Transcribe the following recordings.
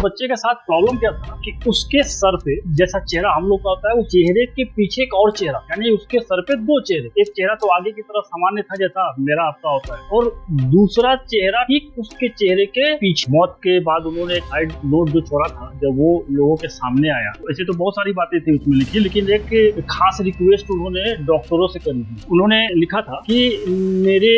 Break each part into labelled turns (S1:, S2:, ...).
S1: बच्चे के साथ प्रॉब्लम क्या था कि उसके सर पे जैसा चेहरा हम लोग का होता है, वो चेहरे के पीछे एक और चेहरा, यानी उसके सर पे दो चेहरे, एक चेहरा तो आगे की तरफ सामान्य था जैसा मेरा आपका होता है, और दूसरा चेहरा ठीक उसके चेहरे के पीछे। मौत के बाद उन्होंने एक साइड नोट जो छोड़ा था, जब वो लोगों के सामने आया, वैसे तो बहुत सारी बातें थी उसमें लिखी, लेकिन एक खास रिक्वेस्ट उन्होंने डॉक्टरों से करी थी। उन्होंने लिखा था कि मेरे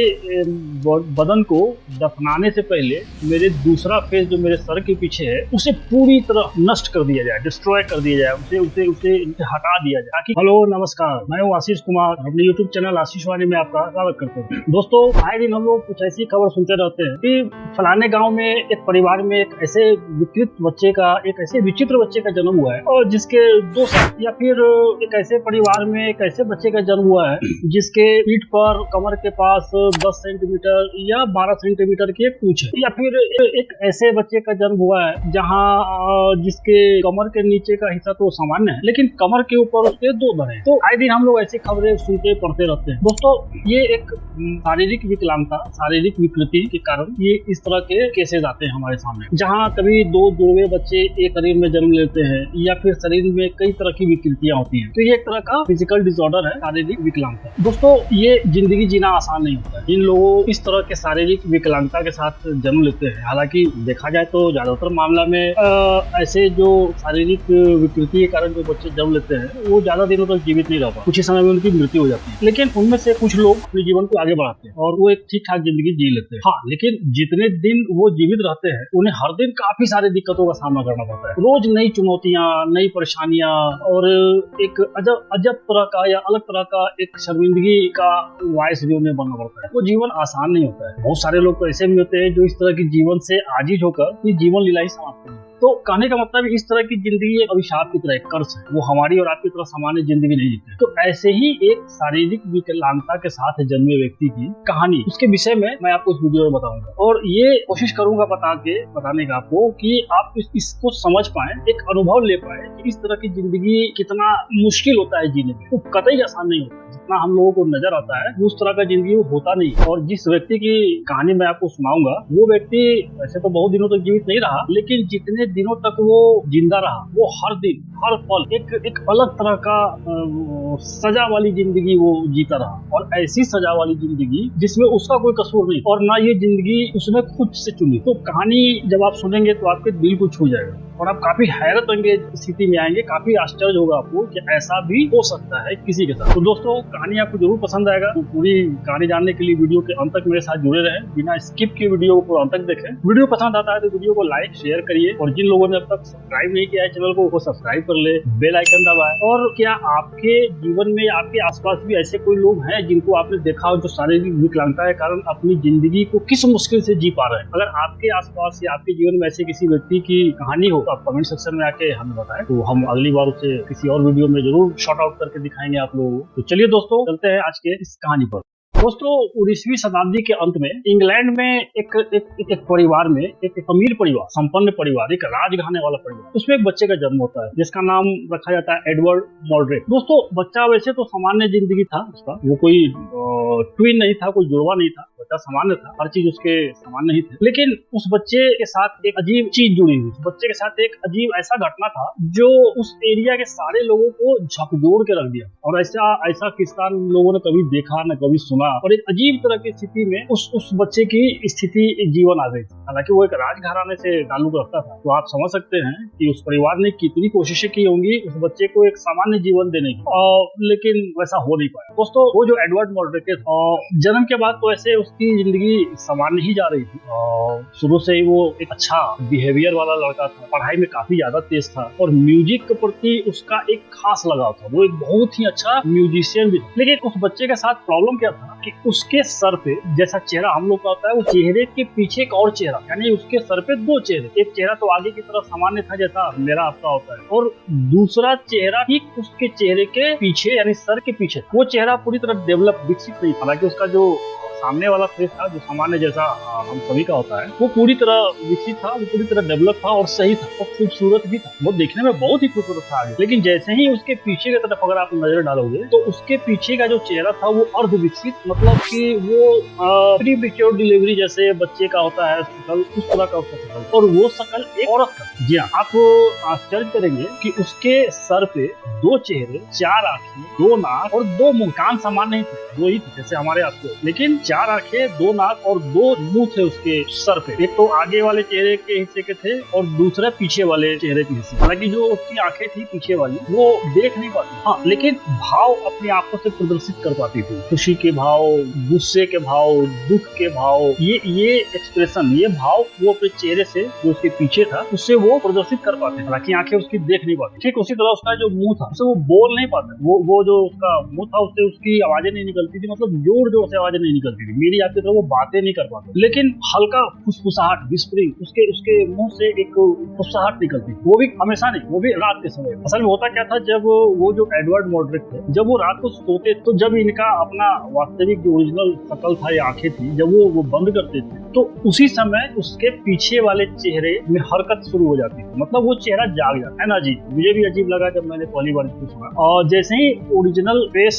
S1: बदन को दफनाने से पहले मेरे दूसरा फेस जो मेरे सर के पीछे है उसे पूरी तरह नष्ट कर दिया जाए, डिस्ट्रॉय कर दिया जाए, उसे उसे उसे हटा दिया जाए ताकि। हेलो नमस्कार, मैं हूँ आशीष कुमार, अपने यूट्यूब चैनल आशीष वाणी में आपका स्वागत करता हूँ। दोस्तों, आए दिन हम लोग कुछ ऐसी खबर सुनते रहते हैं कि फलाने गाँव में एक परिवार में एक ऐसे विकृत बच्चे का, एक ऐसे विचित्र बच्चे का जन्म हुआ है, और जिसके 2 साल, या फिर एक ऐसे परिवार में एक ऐसे बच्चे का जन्म हुआ है जिसके पीठ पर कमर के पास 10 सेंटीमीटर या 12 सेंटीमीटर की एक पूंछ है, या फिर एक ऐसे बच्चे का जन्म हुआ है जहां जिसके कमर के नीचे का हिस्सा तो सामान्य है लेकिन कमर के ऊपर उसके 2 धड़ हैं। तो आए दिन हम लोग ऐसी खबरें सुनते पढ़ते रहते हैं। दोस्तों, ये एक शारीरिक विकलांगता, शारीरिक विकृति के कारण ये इस तरह के केसेस आते हैं हमारे सामने, जहाँ कभी 2 जुड़वे बच्चे एक शरीर में जन्म लेते हैं या फिर शरीर में कई तरह की विकृतियां होती हैं। तो ये एक तरह का फिजिकल डिसऑर्डर है, शारीरिक विकलांगता। दोस्तों, ये जिंदगी जीना आसान नहीं होता है। इन लोगों इस तरह के शारीरिक विकलांगता के साथ जन्म लेते हैं। हालांकि देखा जाए तो ज्यादातर मामला में ऐसे जो शारीरिक विकृति के कारण जो बच्चे जन्म लेते हैं वो ज्यादा दिनों तक जीवित नहीं रह पाते, कुछ ही समय में उनकी मृत्यु हो जाती है। लेकिन उनमें से कुछ लोग अपने जीवन को आगे बढ़ाते हैं और वो एक ठीक ठाक जिंदगी जी लेते हैं। हाँ, लेकिन जितने दिन वो जीवित रहते हैं उन्हें हर दिन काफी सारी दिक्कतों का सामना करना पड़ता है। रोज नई चुनौतियां, नई परेशानियां, और एक अजब तरह का या अलग तरह का एक शर्मिंदगी का वॉइस भी उन्हें बनना पड़ता है। वो जीवन आसान नहीं होता है। बहुत सारे लोग तो ऐसे भी होते हैं जो इस तरह की जीवन से आजीज होकर जीवन लीला ही समाप्त हैं। तो कहने का मतलब इस तरह की जिंदगी एक अभिशाप की तरह, एक कर्ज है। वो हमारी और आपकी तरह सामान्य जिंदगी नहीं जीते। तो ऐसे ही एक शारीरिक विकलांगता के साथ जन्मे व्यक्ति की कहानी, उसके विषय में मैं आपको इस वीडियो में बताऊंगा, और ये कोशिश करूंगा बताने का आपको कि आप इसको समझ पाए, एक अनुभव ले पाए कि इस तरह की जिंदगी कितना मुश्किल होता है जीने में। वो कतई आसान नहीं होता जितना हम लोगों को नजर आता है, उस तरह का जिंदगी वो होता नहीं। और जिस व्यक्ति की कहानी मैं आपको सुनाऊंगा, वो व्यक्ति वैसे तो बहुत दिनों तक जीवित नहीं रहा, लेकिन जितने दिनों तक वो जिंदा रहा, वो हर दिन, हर पल एक अलग तरह का सजा वाली जिंदगी वो जीता रहा, और ऐसी सजा वाली जिंदगी जिसमें उसका कोई कसूर नहीं, और ना ये जिंदगी उसने खुद से चुनी। तो कहानी जब आप सुनेंगे तो आपके दिल को छू जाएगा और आप काफी हैरत स्थिति में आएंगे, काफी आश्चर्य होगा आपको कि ऐसा भी हो सकता है किसी के साथ। तो दोस्तों, कहानी आपको जरूर पसंद आएगा। तो पूरी कहानी जानने के लिए वीडियो के अंत तक मेरे साथ जुड़े रहें, बिना स्किप के वीडियो को अंत तक देखें। वीडियो पसंद आता है तो वीडियो को लाइक शेयर करिए, और जिन लोगों ने अब तक सब्सक्राइब नहीं किया है चैनल को, वो सब्सक्राइब कर ले, बेल आइकन दबाएं। और क्या आपके जीवन में, आपके आसपास भी ऐसे कोई लोग हैं जिनको आपने देखा हो जो शारीरिक विकलांगता के कारण अपनी जिंदगी को किस मुश्किल से जी पा रहे हैं? अगर आपके आसपास या आपके जीवन में ऐसे किसी व्यक्ति की कहानी हो तो आप कमेंट सेक्शन में आके हमें बताएं, तो हम अगली बार उसे किसी और वीडियो में जरूर शॉर्ट आउट करके दिखाएंगे आप लोगों को। तो चलिए दोस्तों, चलते हैं आज के इस कहानी पर। दोस्तों, 19वीं शताब्दी के अंत में इंग्लैंड में एक परिवार में, एक अमीर परिवार, संपन्न परिवार, एक राज घराने वाला परिवार, उसमें एक बच्चे का जन्म होता है जिसका नाम रखा जाता है एडवर्ड मॉर्ड्रेट। दोस्तों, बच्चा वैसे तो सामान्य जिंदगी था उसका, वो कोई ट्विन नहीं था, कोई जुड़वा नहीं था, बच्चा सामान्य था, हर चीज उसके सामान्य ही थी। लेकिन उस बच्चे के साथ एक अजीब चीज जुड़ी हुई, उस बच्चे के साथ एक अजीब ऐसा घटना था जो उस एरिया के सारे लोगों को झकझोर के रख दिया, और ऐसा किस्सा लोगों ने कभी देखा न कभी सुना, और एक अजीब तरह की स्थिति में उस बच्चे की स्थिति जीवन आ गई थी। हालांकि वो एक राजघराने से ताल्लुक रखता था, तो आप समझ सकते हैं कि उस परिवार ने कितनी कोशिशें की होंगी उस बच्चे को एक सामान्य जीवन देने की, लेकिन वैसा हो नहीं पाया। दोस्तों, वो जो एडवर्ड मॉर्ड्रेट जन्म के बाद तो ऐसे उसकी जिंदगी सामान्य ही जा रही थी, और शुरू से ही वो एक अच्छा बिहेवियर वाला लड़का था, पढ़ाई में काफी ज्यादा तेज था, और म्यूजिक के प्रति उसका एक खास लगाव था। वो एक बहुत ही अच्छा म्यूजिशियन भी था। लेकिन उस बच्चे के साथ प्रॉब्लम क्या था कि उसके सर पे जैसा चेहरा हम लोग का होता है, वो चेहरे के पीछे एक और चेहरा, यानी उसके सर पे 2 चेहरे, एक चेहरा तो आगे की तरफ सामान्य था जैसा मेरा आपका होता है, और दूसरा चेहरा ठीक उसके चेहरे के पीछे, यानी सर के पीछे। वो चेहरा पूरी तरह डेवलप, विकसित नहीं था। हालांकि उसका जो सामने वाला फेस था, जो सामान्य जैसा हम सभी का होता है, वो पूरी तरह विकसित था, वो पूरी तरह डेवलप था और सही था, और खूबसूरत भी था, वो देखने में बहुत ही खूबसूरत था आगे। लेकिन जैसे ही उसके पीछे की तरफ अगर आप नजर डालोगे तो उसके पीछे का जो चेहरा था वो अर्ध विकसित, मतलब कि वो प्री मैच्योर डिलीवरी जैसे बच्चे का होता है शकल, उस तरह का उसका शकल, और वो शकल एक औरत का। जी हाँ, आप आश्चर्य करेंगे कि उसके सर पे 2 चेहरे, 4 आंखें, 2 नाक और 2 मुंह। कान समान नहीं थे, 2 ही थे जैसे हमारे आपके, लेकिन 4 आंखें, 2 नाक और 2 मुंह थे उसके सर पे। एक तो आगे वाले चेहरे के हिस्से के थे और दूसरा पीछे वाले चेहरे के हिस्से। हालांकि जो उसकी आंखें थी पीछे वाली वो देख नहीं पाती, हाँ, लेकिन भाव अपनी आंखों से प्रदर्शित कर पाती थी। खुशी के भाव, गुस्से के भाव, दुख के भाव, ये एक्सप्रेशन, ये भाव वो अपने चेहरे से, जो उसके पीछे था, उससे वो प्रदर्शित कर पाते। हालांकि आंखें उसकी देख नहीं पाती। ठीक उसी तरह उसका जो मुंह था, उससे वो बोल नहीं पाता। वो जो उसका मुंह था, उससे उसकी आवाजें नहीं निकलती थी, मतलब जोर जोर से आवाजें नहीं निकलती थी। मेरी आपकी तरह वो बातें नहीं कर पाता, लेकिन हल्का फुसफुसाहट, विस्परिंग, उसके मुंह से एक फुसफुसाहट निकलती, वो भी हमेशा नहीं, वो भी रात के समय। असल में होता क्या था, जब वो जो एडवर्ड मॉडरिक थे, जब वो रात को सोते, तो जब इनका अपना वास्तविक जो ओरिजिनल शकल था या आंखें थी, जब वो बंद करते थे, तो उसी समय उसके पीछे वाले चेहरे में हरकत शुरू हो जाती थी, मतलब वो चेहरा जाग जाता है ना जी। मुझे भी अजीब लगा जब मैंने पहली बार इसको सुना। और जैसे ही ओरिजिनल फेस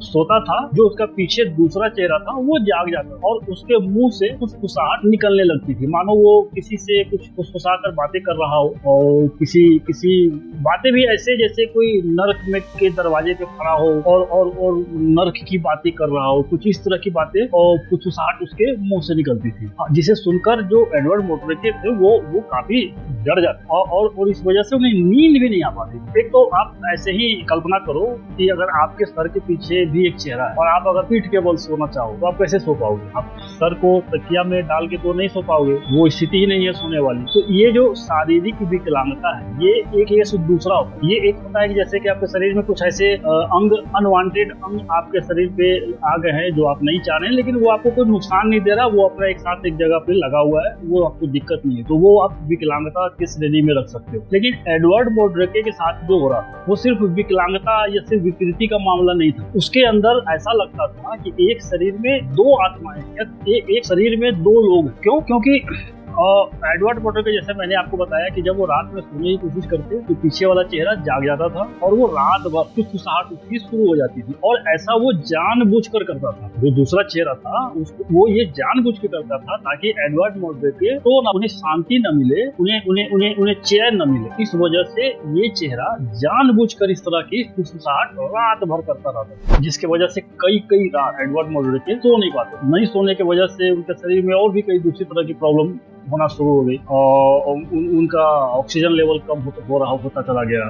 S1: सोता था, जो उसका पीछे दूसरा चेहरा था वो जाग जाता और उसके मुंह से फुसफुसाहट निकलने लगती थी, मानो वो किसी से कुछ फुसफुसा कर बातें कर रहा हो, और किसी बातें भी ऐसे जैसे कोई नर्क में के दरवाजे पे खड़ा हो और नर्क की बातें कर रहा हो, कुछ इस तरह की बातें और फुसफुसाहट उसके मुंह से निकलती थी, जिसे सुनकर जो एडवर्ड मोटरेके थे वो काफी डर जाते और इस वजह से उन्हें नींद भी नहीं आ पाती। एक तो आप ऐसे ही कल्पना करो कि अगर आपके सर के पीछे भी एक चेहरा है और आप अगर पीठ के बल सोना चाहो तो आप कैसे सो पाओगे? आप सर को तकिया में डाल के तो नहीं सो पाओगे, वो स्थिति ही नहीं है सोने वाली। तो ये जो शारीरिक विकलांगता है, ये एक दूसरा होता है। ये एक होता है कि जैसे कि आपके शरीर में कुछ ऐसे अंग, अनवांटेड अंग आपके शरीर पे आ गए हैं जो आप नहीं चाह रहे हैं, लेकिन वो आपको कोई नुकसान नहीं दे रहा, वो अपना एक साथ एक जगह पे लगा हुआ है, वो आपको दिक्कत नहीं है, तो वो आप विकलांगता की श्रेणी में रख सकते हो। लेकिन एडवर्ड मोटरेके के साथ जो हो रहा था वो सिर्फ विकलांगता या सिर्फ विकृति का मामला नहीं था। उसके अंदर ऐसा लगता था कि एक शरीर में 2 आत्माएं, एक शरीर में 2 लोग। क्यों? क्योंकि एडवर्ड मोटरेके, जैसे मैंने आपको बताया कि जब वो रात में सोने की कोशिश करते तो पीछे वाला चेहरा जाग जाता था और वो रात भर फुसफुसाहट उसकी शुरू हो जाती थी, और ऐसा वो जानबूझकर करता था। जो दूसरा चेहरा था वो ये जानबूझ के करता था ताकि एडवर्ड मोटरेके तो उन्हें शांति न मिले, उन्हें चैन न मिले। इस वजह से ये चेहरा जानबूझकर इस तरह की फुसफुसाहट रात भर करता रहता, जिसके वजह से कई रात एडवर्ड मोटरेके सो नहीं पाते। नहीं सोने की वजह से उनके शरीर में और भी कई दूसरी तरह की प्रॉब्लम होना शुरू हो गई और उनका ऑक्सीजन लेवल कम होता चला गया,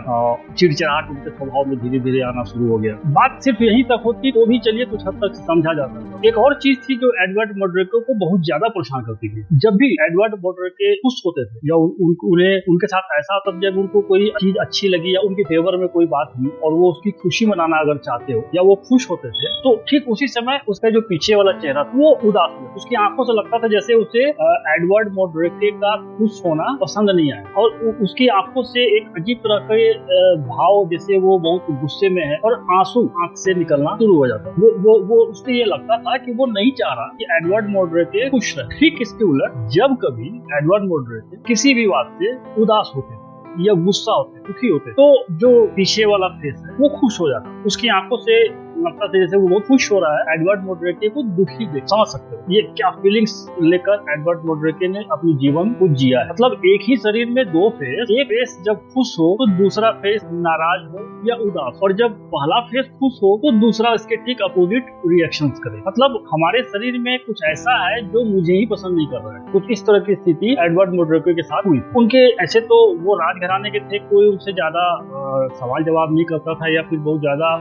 S1: चिड़चिड़ाहट उनके स्वभाव में धीरे धीरे आना शुरू हो गया। बात सिर्फ यहीं तक होती तो भी चलिए कुछ हद तक समझा जाता था। एक और चीज थी जो एडवर्ड मोटरेके को बहुत ज्यादा परेशान करती थी। जब भी एडवर्ड मोटरेके खुश होते थे या उनके साथ ऐसा होता, जब उनको कोई चीज अच्छी लगी या उनके फेवर में कोई बात हुई और वो उसकी खुशी मनाना अगर चाहते हो या वो खुश होते थे, तो ठीक उसी समय उसका जो पीछे वाला चेहरा था वो उदास हुआ। उसकी आंखों से लगता था जैसे उसे एडवर्ड मोटरेके का खुश होना पसंद नहीं आया, और उसकी आंखों से एक अजीब तरह के भाव, जैसे वो बहुत गुस्से में है और आंसू आंख से निकलना शुरू हो जाता। वो उससे ये लगता था कि वो नहीं चाह रहा कि एडवर्ड मोटरेके खुश रहे। ठीक इसके उलट, जब कभी एडवर्ड मोटरेके किसी भी बात से उदास होते या गुस्सा होते, दुखी होते, तो जो पीछे वाला फेस है वो खुश हो जाता। उसकी आंखों से लगता था जैसे वो बहुत खुश हो रहा है। एडवर्ड मोटरेके को दुखी देख समझ सकते हो ये क्या फीलिंग्स लेकर एडवर्ड मोटरेके ने अपने जीवन को जिया है। मतलब एक ही शरीर में 2 फेस, एक फेस जब खुश हो तो दूसरा फेस नाराज हो या उदास, और जब पहला फेस खुश हो तो दूसरा इसके ठीक अपोजिट रिएक्शंस करे। मतलब हमारे शरीर में कुछ ऐसा है जो मुझे ही पसंद नहीं कर रहा है। कुछ इस तरह की स्थिति एडवर्ड मोटरेके के साथ हुई। उनके ऐसे तो वो राजघराने के थे, कोई उनसे ज्यादा सवाल जवाब नहीं करता था या फिर बहुत ज्यादा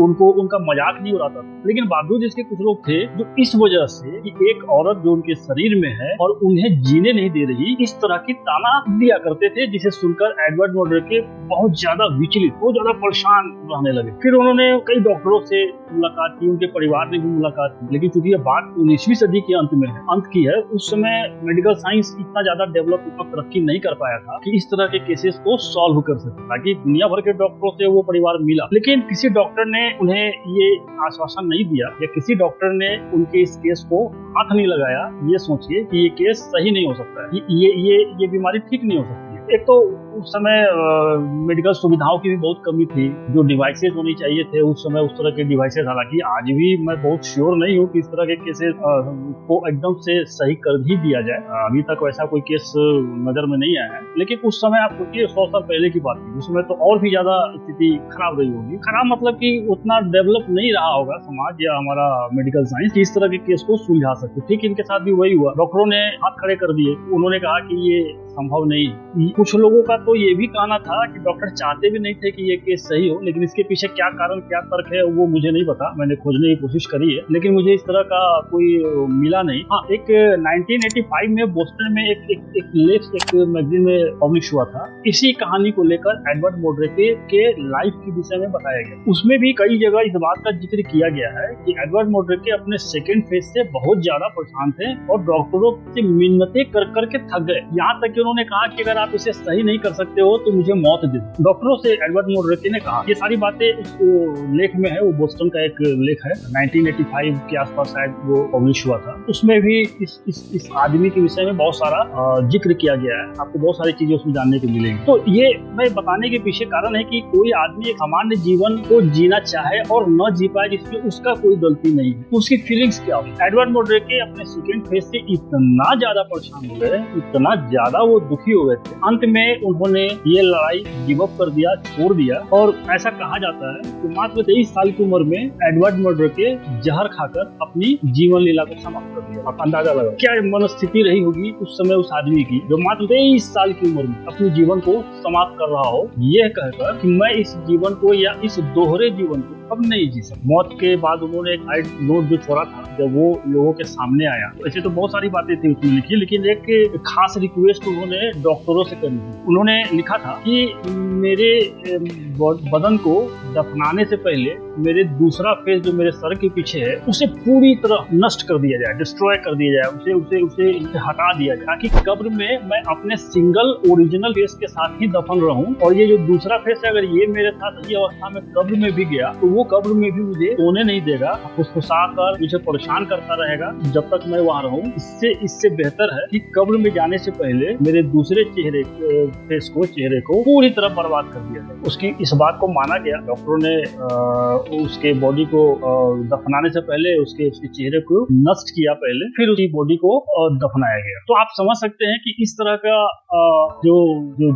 S1: उनका मजाक नहीं उड़ाता था, लेकिन बावजूद इसके कुछ लोग थे जो इस वजह से कि एक औरत जो उनके शरीर में है और उन्हें जीने नहीं दे रही, इस तरह की ताना दिया करते थे, जिसे सुनकर एडवर्ड मोटरेके बहुत ज्यादा विचलित, बहुत ज्यादा परेशान रहने लगे। फिर उन्होंने कई डॉक्टरों से मुलाकात की, उनके परिवार ने भी मुलाकात की, लेकिन चूंकि यह बात 19वीं सदी के अंत की है, उस समय मेडिकल साइंस इतना ज्यादा डेवलप तरक्की नहीं कर पाया था कि इस तरह के केसेस को सॉल्व कर सके, ताकि दुनिया भर के डॉक्टरों से वो परिवार मिला, लेकिन किसी डॉक्टर ने उन्हें ये आश्वासन नहीं दिया या किसी डॉक्टर ने उनके इस केस को हाथ नहीं लगाया ये सोचिए कि ये केस सही नहीं हो सकता है, ये बीमारी ठीक नहीं हो सकती है। एक तो उस समय मेडिकल सुविधाओं की भी बहुत कमी थी, जो डिवाइसेज होनी चाहिए थे उस समय उस तरह के डिवाइसेज, हालांकि आज भी मैं बहुत श्योर नहीं हूँ कि इस तरह के केसेस को एकदम से सही कर भी दिया जाए। अभी तक वैसा कोई केस नजर में नहीं आया है, लेकिन उस समय आप सोचिए 100 साल पहले की बात थी, उस समय तो और भी ज्यादा स्थिति खराब रही होगी। खराब मतलब कि उतना डेवलप नहीं रहा होगा समाज या हमारा मेडिकल साइंस कि इस तरह के केस को सुलझा सके। ठीक इनके साथ भी वही हुआ, डॉक्टरों ने हाथ खड़े कर दिए, उन्होंने कहा कि ये संभव नहीं। कुछ लोगों का तो ये भी कहना था कि डॉक्टर चाहते भी नहीं थे कि ये केस सही हो, लेकिन इसके पीछे क्या कारण क्या तर्क है वो मुझे नहीं पता, मैंने खोजने की कोशिश करी है लेकिन मुझे इस तरह का कोई मिला नहीं। हाँ, एक 1985 में बोस्टन में एक लेख एक मैगजीन में पब्लिश हुआ था, इसी कहानी को लेकर एडवर्ड मोड्रेके के लाइफ के विषय में बताया गया। उसमें भी कई जगह इस बात का जिक्र किया गया है कि एडवर्ड मोड्रेके अपने सेकेंड फेज से बहुत ज्यादा परेशान थे और डॉक्टरों से मिन्नतें कर करके थक गए, यहाँ तक कि उन्होंने कहा कि अगर आप इसे सही नहीं कर सकते हो तो मुझे मौत दे दो। डॉक्टरों से एडवर्ड मोड्रेके ने कहा, ये सारी बातें उस लेख में है, वो बोस्टन का एक लेख है, 1985 के आसपास शायद वो पब्लिश हुआ था। उसमें भी इस आदमी के विषय में बहुत सारा जिक्र किया गया है, आपको बहुत सारी चीजें उसमें जानने को मिलेंगी। तो ये मैं बताने के पीछे कारण है कि कोई आदमी एक सामान्य जीवन को जीना चाहे और न जी पाए जिसमें उसका कोई गलती नहीं है, उसकी फीलिंग्स क्या हुई। एडवर्ड मोड्रेके अपने सेकेंड फेज से इतना ज्यादा परेशान हो गए, इतना ज्यादा वो दुखी हो गए थे, अंत में उन्होंने ये लड़ाई गिव अप कर दिया, छोड़ दिया। और ऐसा कहा जाता है कि मात्र 23 साल की उम्र में एडवर्ड मोड्रेके जहर खाकर अपनी जीवन लीला को समाप्त कर दिया। आप अंदाजा लगाओ क्या मनस्थिति रही होगी उस समय उस आदमी की, जो मात्र 23 साल की उम्र में अपने जीवन को समाप्त कर रहा हो, यह कहकर कि मैं इस जीवन को या इस दोहरे जीवन को अब नहीं जी सकता। मौत के बाद उन्होंने एक साइड नोट जो छोड़ा था, जब वो लोगों के सामने आया, वैसे तो बहुत सारी बातें थी उसमें लिखी, लेकिन एक खास रिक्वेस्ट उन्होंने डॉक्टरों से करी थी। उन्होंने लिखा था कि मेरे बदन को दफनाने से पहले मेरे दूसरा फेस जो मेरे सर के पीछे है उसे पूरी तरह नष्ट कर दिया जाए, डिस्ट्रॉय कर दिया जाए, उसे उसे उसे हटा दिया जाए, ताकि कब्र में मैं अपने सिंगल ओरिजिनल फेस के साथ ही दफन रहूं। और ये जो दूसरा फेस है, अगर ये मेरे साथ सही अवस्था में कब्र में भी गया तो वो कब्र में भी मुझे सोने नहीं देगा, फुसफुसा कर मुझे परेशान करता रहेगा जब तक मैं वहां रहूं। इससे बेहतर है कि कब्र में जाने से पहले मेरे दूसरे चेहरे को पूरी तरह बर्बाद कर दिया जाए। उसकी इस बात को माना गया, डॉक्टरों ने उसके बॉडी को दफनाने से पहले उसके चेहरे को नष्ट किया पहले, फिर उसकी बॉडी को दफनाया गया। तो आप समझ सकते हैं कि इस तरह का जो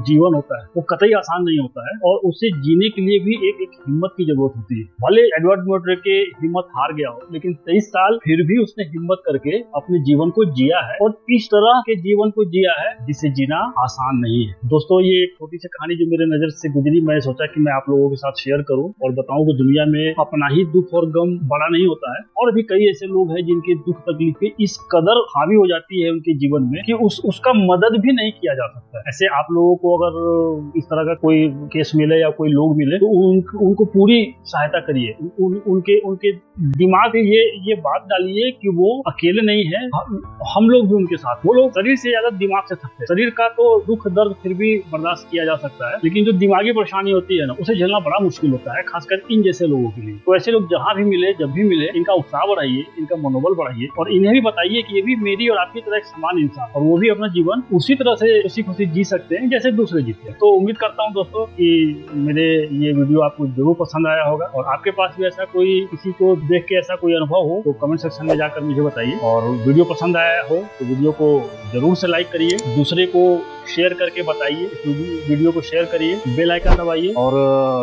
S1: जीवन होता है वो कतई आसान नहीं होता है और उसे जीने के लिए भी एक हिम्मत की जरूरत होती है। भले एडवर्ड मोड्रेके हिम्मत हार गया हो, लेकिन 23 साल फिर भी उसने हिम्मत करके अपने जीवन को जिया है और इस तरह के जीवन को जिया है जिसे जीना आसान नहीं है। दोस्तों, ये एक छोटी सी कहानी जो मेरे नजर से गुजरी, मैं सोचा कि मैं आप लोगों के साथ शेयर करूं और बताऊं कि दुनिया में अपना ही दुख और गम बड़ा नहीं होता है, और भी कई ऐसे लोग हैं जिनके दुख तकलीफें इस कदर हावी हो जाती है उनके जीवन में कि उसका मदद भी नहीं किया जा सकता। ऐसे आप लोगों को अगर इस तरह का कोई केस मिले या कोई लोग मिले तो उनको पूरी सहायता करिए, उनके दिमाग में ये बात डालिए कि वो अकेले नहीं है, हम लोग भी उनके साथ। वो लोग शरीर से ज्यादा दिमाग से थकते हैं। शरीर का तो दुख दर्द फिर भी बर्दाश्त किया जा सकता है, लेकिन जो दिमागी परेशानी होती है ना, उसे झेलना बड़ा मुश्किल होता है, खासकर इन जैसे लोगों के लिए। तो ऐसे लोग जहां भी मिले, जब भी मिले, इनका उत्साह बढ़ाइए, इनका मनोबल बढ़ाइए और इन्हें भी बताइए कि ये भी मेरी और आपकी तरह एक समान इंसान, और वो भी अपना जीवन उसी तरह से खुशी खुशी जी सकते हैं जैसे दूसरे जीते हैं। तो उम्मीद करता हूँ दोस्तों कि मेरे ये वीडियो आपको जरूर पसंद आया होगा, और आपके पास भी ऐसा कोई किसी को देख के ऐसा कोई अनुभव हो तो कमेंट सेक्शन में जाकर मुझे बताइए। और वीडियो पसंद आया हो तो वीडियो को जरूर से लाइक करिए, दूसरे को शेयर करके बताइए, वीडियो को शेयर करिए, बेल आइकन दबाइए और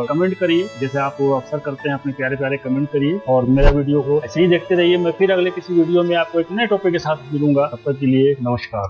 S1: कमेंट करिए जैसे आप अक्सर करते हैं, अपने प्यारे प्यारे कमेंट करिए। और मेरा वीडियो को ऐसे ही देखते रहिए। मैं फिर अगले किसी वीडियो में आपको एक नए टॉपिक के साथ मिलूंगा। तब तक के लिए नमस्कार।